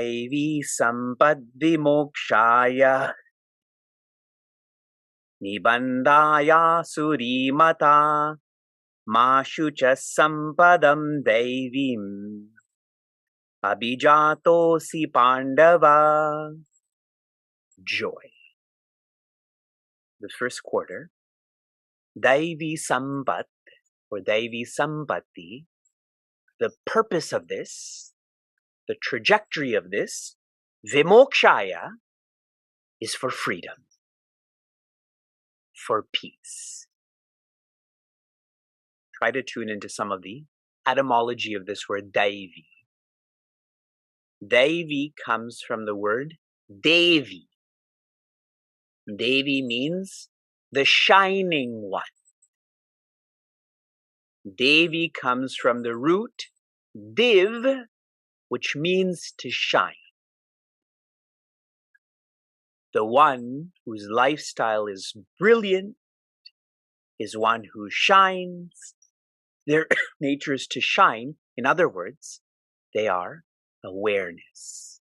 Daivi sampad vimokshaya nibandaya surimata mashucha sampadam daivim abhijatosi pandava. Joy. The first quarter. Daivi sampat or Daivi sampatti. The purpose of this, the trajectory of this, vimokshaya, is for freedom, for peace. Try to tune into some of the etymology of this word Daivi. Daivi comes from the word Devi. Devi means the shining one. Devi comes from the root div, which means to shine. The one whose lifestyle is brilliant is one who shines. Their nature is to shine. In other words, they are awareness.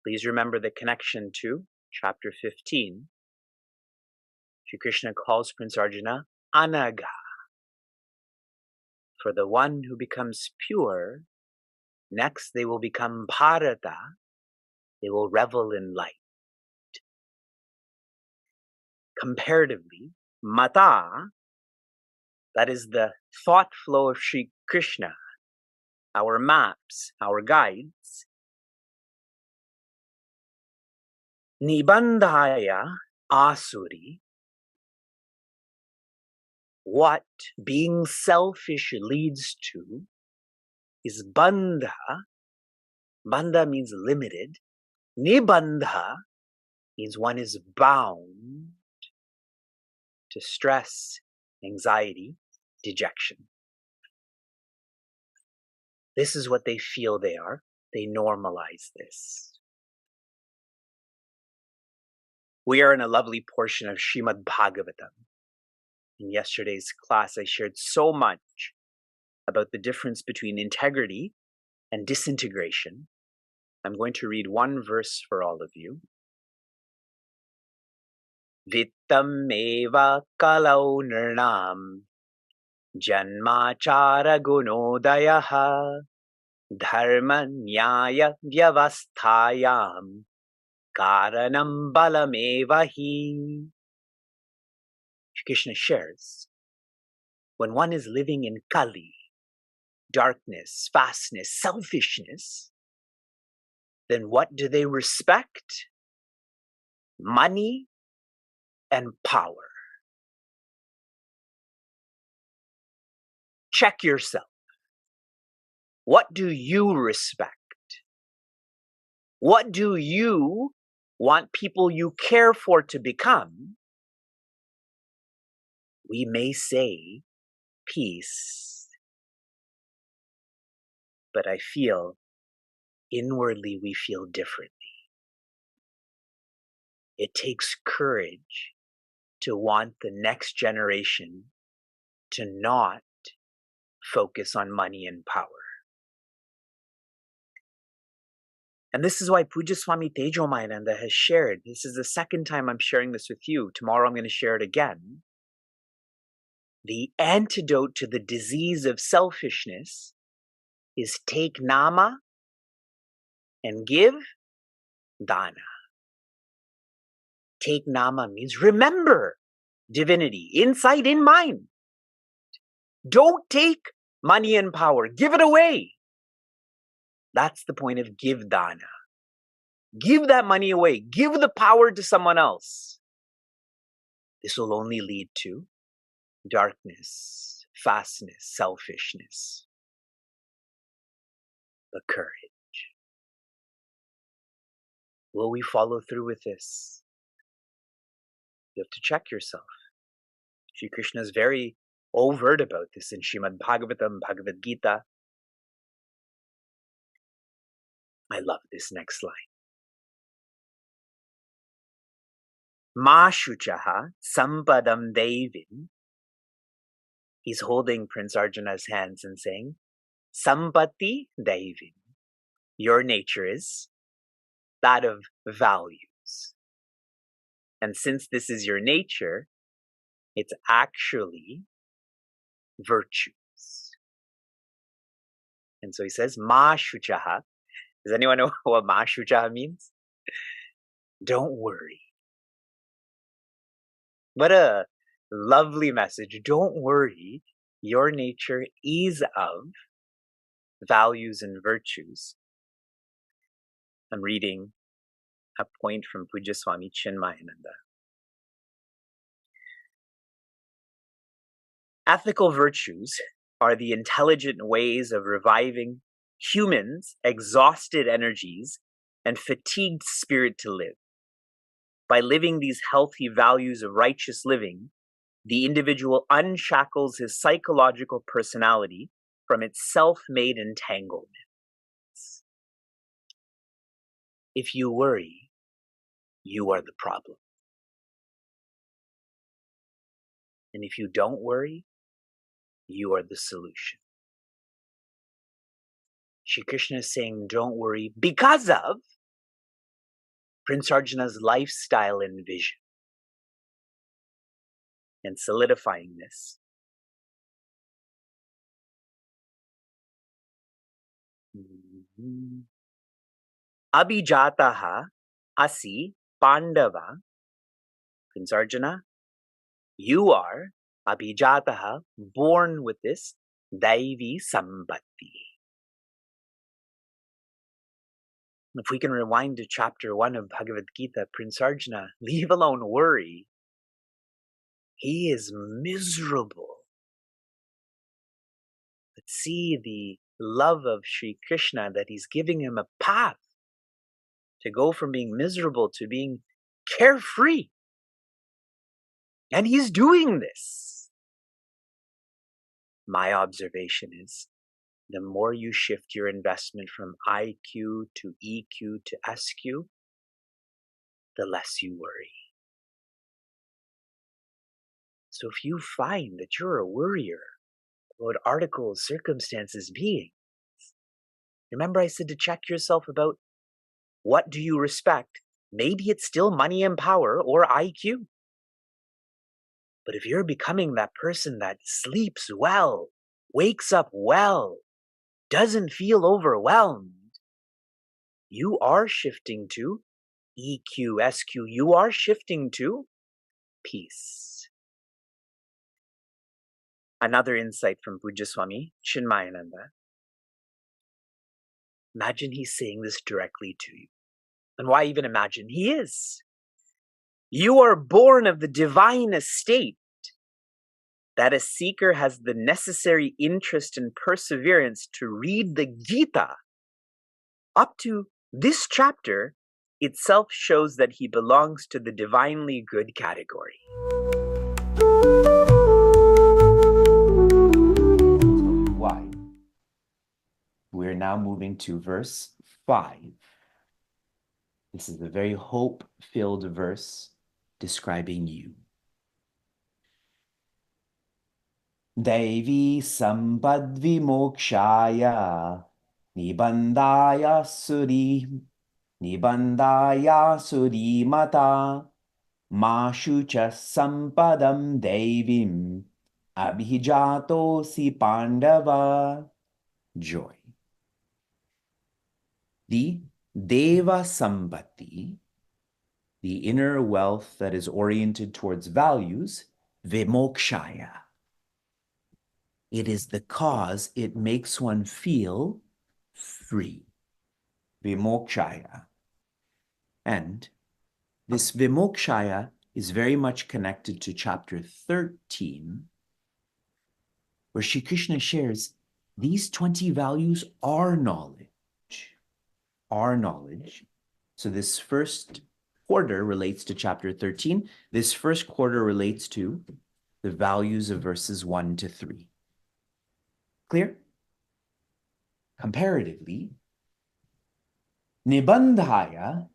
Please remember the connection to chapter 15. Shri Krishna calls Prince Arjuna Anaga. For the one who becomes pure, next they will become Bharata. They will revel in light. Comparatively, Mata, that is the thought flow of Shri Krishna, our maps, our guides. Nibandhaya asuri, what being selfish leads to is bandha. Bandha means limited. Nibandha means one is bound to stress, anxiety, dejection. This is what they feel they are. They normalize this. We are in a lovely portion of Srimad Bhagavatam. In yesterday's class, I shared so much about the difference between integrity and disintegration. I'm going to read one verse for all of you. Vittam eva kalau nirnam janmachara gunodayaha dharma nyaya vyavasthayam karanam balamevahi. Shri Krishna shares, when one is living in Kali, darkness, fastness, selfishness, then what do they respect? Money and power. Check yourself. What do you respect? What do you want people you care for to become? We may say peace, but I feel inwardly we feel differently. It takes courage to want the next generation to not focus on money and power. And this is why Pujya Swami Tejomayananda has shared. This is the second time I'm sharing this with you. Tomorrow I'm going to share it again. The antidote to the disease of selfishness is take nama and give dana. Take nama means remember divinity, insight in mind. Don't take money and power. Give it away. That's the point of give dana. Give that money away. Give the power to someone else. This will only lead to darkness, fastness, selfishness. But courage. Will we follow through with this? You have to check yourself. Shri Krishna is very overt about this in Srimad Bhagavatam, Bhagavad Gita. I love this next line. Ma shuchaha sampadam devin. He's holding Prince Arjuna's hands and saying, Sampatti Daivim. Your nature is that of values. And since this is your nature, it's actually virtues. And so he says, Ma Shuchaha. Does anyone know what Ma Shuchaha means? Don't worry. What a lovely message. Don't worry. Your nature is of values and virtues. I'm reading a point from Pujya Swami Chinmayananda. Ethical virtues are the intelligent ways of reviving humans' exhausted energies and fatigued spirit to live. By living these healthy values of righteous living, the individual unshackles his psychological personality from its self-made entanglements. If you worry, you are the problem. And if you don't worry, you are the solution. Shri Krishna is saying, don't worry because of Prince Arjuna's lifestyle and vision. And solidifying this, Abhijataha asi Pandava. Prince Arjuna, you are Abhijataha, born with this Daivi Sambhati. If we can rewind to chapter 1 of Bhagavad Gita, Prince Arjuna, leave alone worry. He is miserable. But see the love of Shri Krishna, that he's giving him a path to go from being miserable to being carefree. And he's doing this. My observation is, the more you shift your investment from IQ to EQ to SQ, the less you worry. So if you find that you're a worrier about articles, circumstances, beings, remember I said to check yourself about what do you respect? Maybe it's still money and power or IQ. But if you're becoming that person that sleeps well, wakes up well, doesn't feel overwhelmed, you are shifting to EQ, SQ. You are shifting to peace. Another insight from Pujya Swami Chinmayananda. Imagine he's saying this directly to you. And why even imagine? He is. You are born of the divine estate, that a seeker has the necessary interest and perseverance to read the Gita. Up to this chapter itself shows that he belongs to the divinely good category. Why? We're now moving to verse 5. This is a very hope-filled verse describing you. Devi sampadvi mokshaya nibandaya suri mata mashucha sampadam devim abhijato pandava. Joy. The Deva Sambhati, the inner wealth that is oriented towards values, vimokshaya. It is the cause it makes one feel free. Vimokshaya. And this vimokshaya is very much connected to chapter 13, where Shri Krishna shares these 20 values are knowledge. Are knowledge. So this first quarter relates to chapter 13. This first quarter relates to the values of verses 1 to 3. Clear? Comparatively, Nibandhaya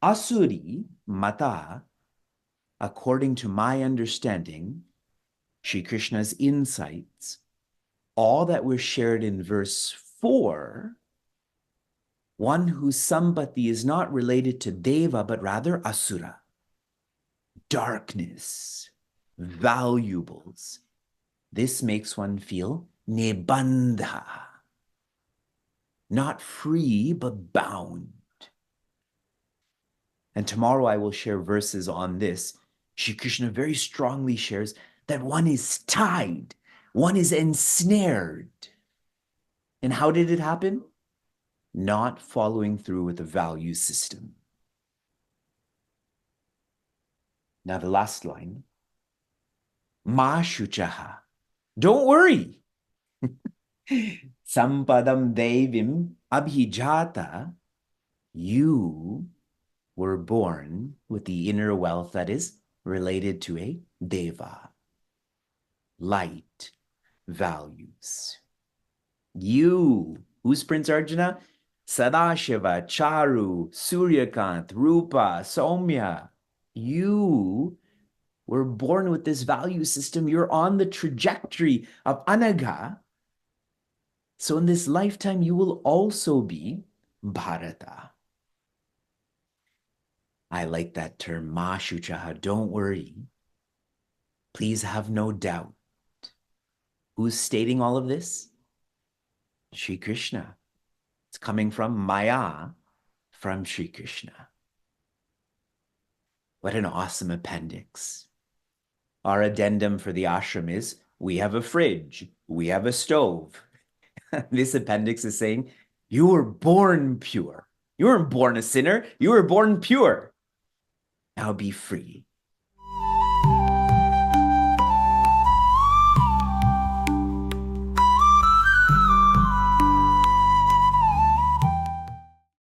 Asuri Mata, according to my understanding, Shri Krishna's insights, all that was shared in verse 4, one whose sampatti is not related to Deva, but rather Asura, darkness, valuables. This makes one feel nibandha, not free, but bound. And tomorrow I will share verses on this. Shri Krishna very strongly shares that one is tied, one is ensnared. And how did it happen? Not following through with the value system. Now the last line, Ma shuchaha, don't worry. Sampadam devim abhijata, you were born with the inner wealth that is related to a deva, light, values. You, who's Prince Arjuna? Sadashiva, Charu, Suryakant, Rupa, Soumya. You were born with this value system. You're on the trajectory of Anaga. So in this lifetime, you will also be Bharata. I like that term, Ma Shuchaha, don't worry. Please have no doubt. Who's stating all of this? Shri Krishna. It's coming from Maya, from Shri Krishna. What an awesome appendix. Our addendum for the ashram is, we have a fridge, we have a stove. This appendix is saying, you were born pure. You weren't born a sinner, you were born pure. Now be free.